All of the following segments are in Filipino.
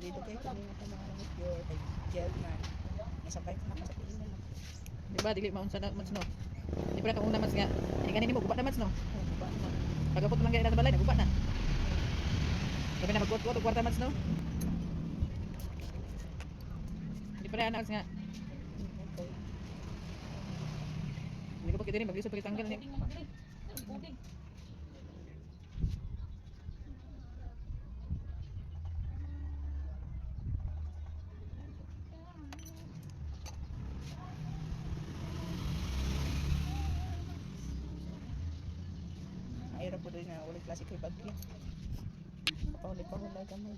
Dito kayo kami nga pangalangot yun. Kay Jel na. Nasabay ko na ko sa piling na. Di ba, dili maunsa na mads no. Di pa na kang una mads nga. Ay ganin mo guba na mads no. Oh, baba naman. Pagapot man gyud sa balay, naguba na. Kami na magkuot-kuot og kwarta mads no. Di pa na nga. Okay. Hindi ko pa kita rin maglisod pagitanggal ni. Mahirap po doon na ulit klase kay bagyo. Paulit-paulit gamay.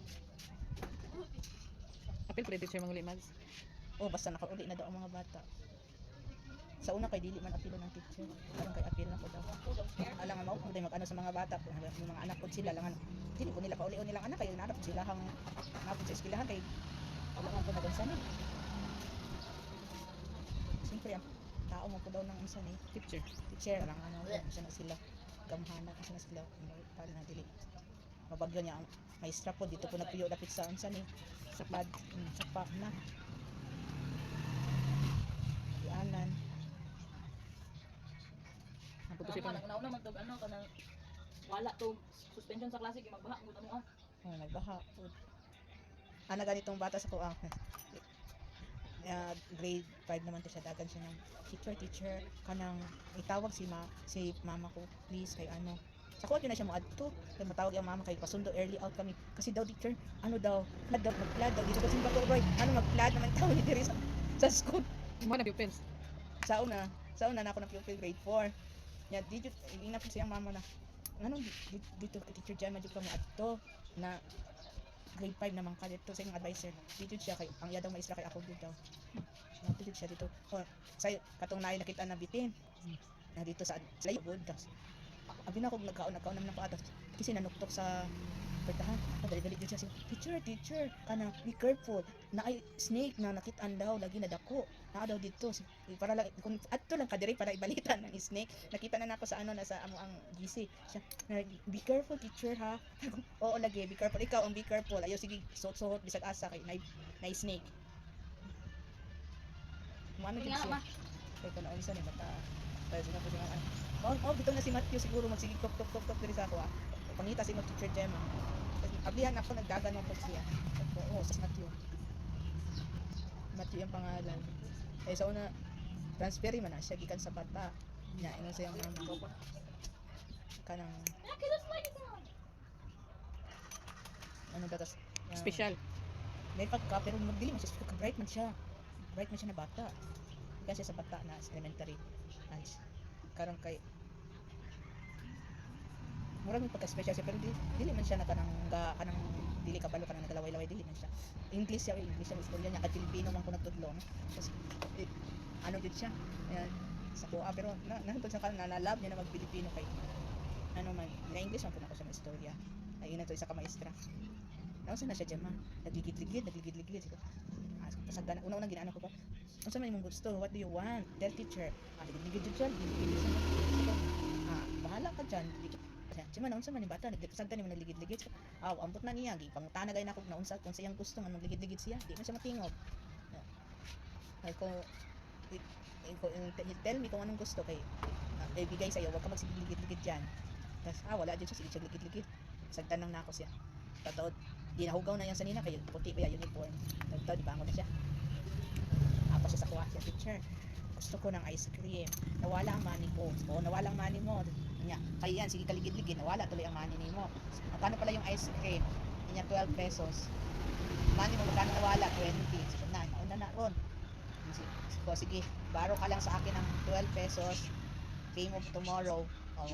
Apil pre teacher mga mads. Oh, basta nakauli na daw ang mga bata. Sa una kay dili man apilo ng teacher. Parang kay apil na ko daw. Alang mo ko mag-ano sa mga bata, yung mga anak ko sila lang ano. Dili ko nila pauli nilang anak kay narap sila hang napod sa eskwelahan kay wala man po na gansan eh. Siyempre ang tao mo po daw ng unsan eh. Teacher lang ano, unsa na sila gamhana kasi na sila para na dili. Mabagyo niya ang maestra po dito po nagpuyo dapit sa unsan eh. Sa pad, sa pa na. Anan. Ang puto siya pa. Una-una man tog ano kanang wala to suspension sa klase kay magbaha gud ano ah. Oh, nagbaha. Ana ganitong bata sa kuang. Grade 5 naman to siya dagan siya ng teacher kanang itawag si mama ko please kay ano sa kuha na siya mo adto kay matawag yung mama kay pasundo early out kami kasi daw teacher ano daw mag-flood daw dito sa Singapore boy ano mag-flood naman tawag ni diri sa school Mo na pupils. sa una na ako na pupil grade 4 nya dito ina po siyang mama na ano dito kay teacher Jan madyo kami adto na grade 5 naman ka dito sa yung advisor dito siya kay ang yadang maestra kay ako dito dito siya dito oh sa katong naay nakita na bitin na dito sa good tas abi na ako nagkaon naman ako atas kasi nanuktok sa pertahan dali dito siya teacher kana be careful na ay snake na nakitaan daw lagi na dako na daw dito para lang kung adto lang kadiri para ibalitan ng snake nakita na nako sa ano na sa amo ang GC siya be careful teacher ha oo lagi be careful ikaw ang be careful ayo sige suot bisag asa kay na snake mo ano gid siya kay kana unsa ni bata tayo na po siya ano bitaw na si Matthew siguro magsigig tok diri sa ako pangita si teacher Gemma ablihan ako nagdagan ng siya oo si Matthew yung pangalan eh sa una transferi man na siya gikan sa bata nya ino sa yung mama kanang ano datas Special. may pagka pero magdili man siya bright man siya na bata kasi sa bata na elementary nice karang kay murag may pagka-special siya pero dili man siya na kanang dili kabalo kanang nagalaway-laway dili man siya English siya istorya niya at Pilipino man ko nagtudlo no kasi ano jud siya ayan sa kuha pero nahantod sa kanang nalalab niya na mag-Pilipino kay ano man na English man po nako siya na istorya ay ina to isa ka maestra nausa na siya Gemma nagligid-ligid pasagdan una-una ginaano ko pa unsa man imong gusto what do you want tell teacher ligid jud siya bahala ka dyan Sima naunsa man ni bata nagpasagdan ni nagligid-ligid ambot na niya gipangutana gay nako na unsa kung siyang gusto nga magligid-ligid siya di man siya matingog ay ko tell me kung anong gusto kay ibigay sa'yo wag ka magsigligid-ligid dyan tas wala dyan siya sige ligid-ligid sagdan lang nako siya tataod di nahugaw na yan sa nina kay puti pa yung uniform tataod di bangon na siya ako siya sa kuha siya teacher gusto ko ng ice cream nawala ang money ko nawala ang money mo niya kaya yan sige kaligid-ligid nawala tuloy ang money nimo magkano pala yung ice cream niya 12 pesos money mo magkano nawala 20 so nauna na ron sige baro ka lang sa akin ng 12 pesos pay mo tomorrow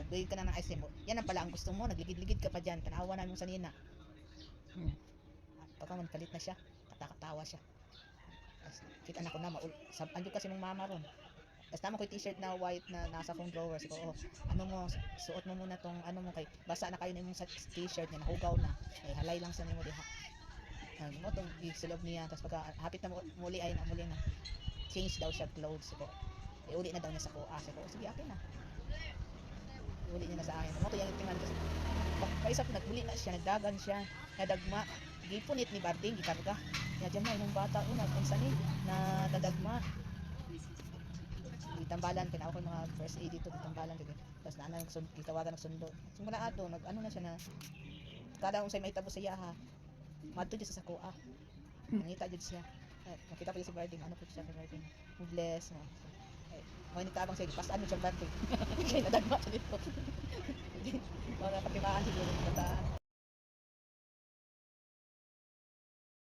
bigay ka na ng ice cream yan ang pala ang gusto mo nagligid-ligid ka pa dyan tanawa namin sa nina pagka man palit na siya katakatawa siya kita na ko na andyo kasi mong mama ron basta mo ko t-shirt na white na nasa kong drawer ko ano mo suot mo muna tong ano mo kay basa na kayo na yung sa t-shirt niya nahugaw na ay halay lang sa nimo diha mo tong isulog niya tapos pagka hapit na muli ay na change daw siya clothes ko uli na daw niya sa ko sige akin na uli niya na sa akin mo to yung tingnan kasi paisa po nagbuli na siya nagdagan siya nadagma gipunit ni Barding gikarga. Ya dyan na yung bata una unsa ni na dadagma. Gitambalan kinaw ko mga first aid dito gitambalan dito. Tapos na gitawagan ng sundo. Simula ato nag ano na siya na kada unsay mahitabo sa iya ha. Madto sa sakoa. Nangita jud siya. Nakita pa si Barding ano po siya kay Barding. Bless no. Ay ni kabang sige pas ano siya Barding. Kay nadagma siya dito. Para patimaan siguro bata.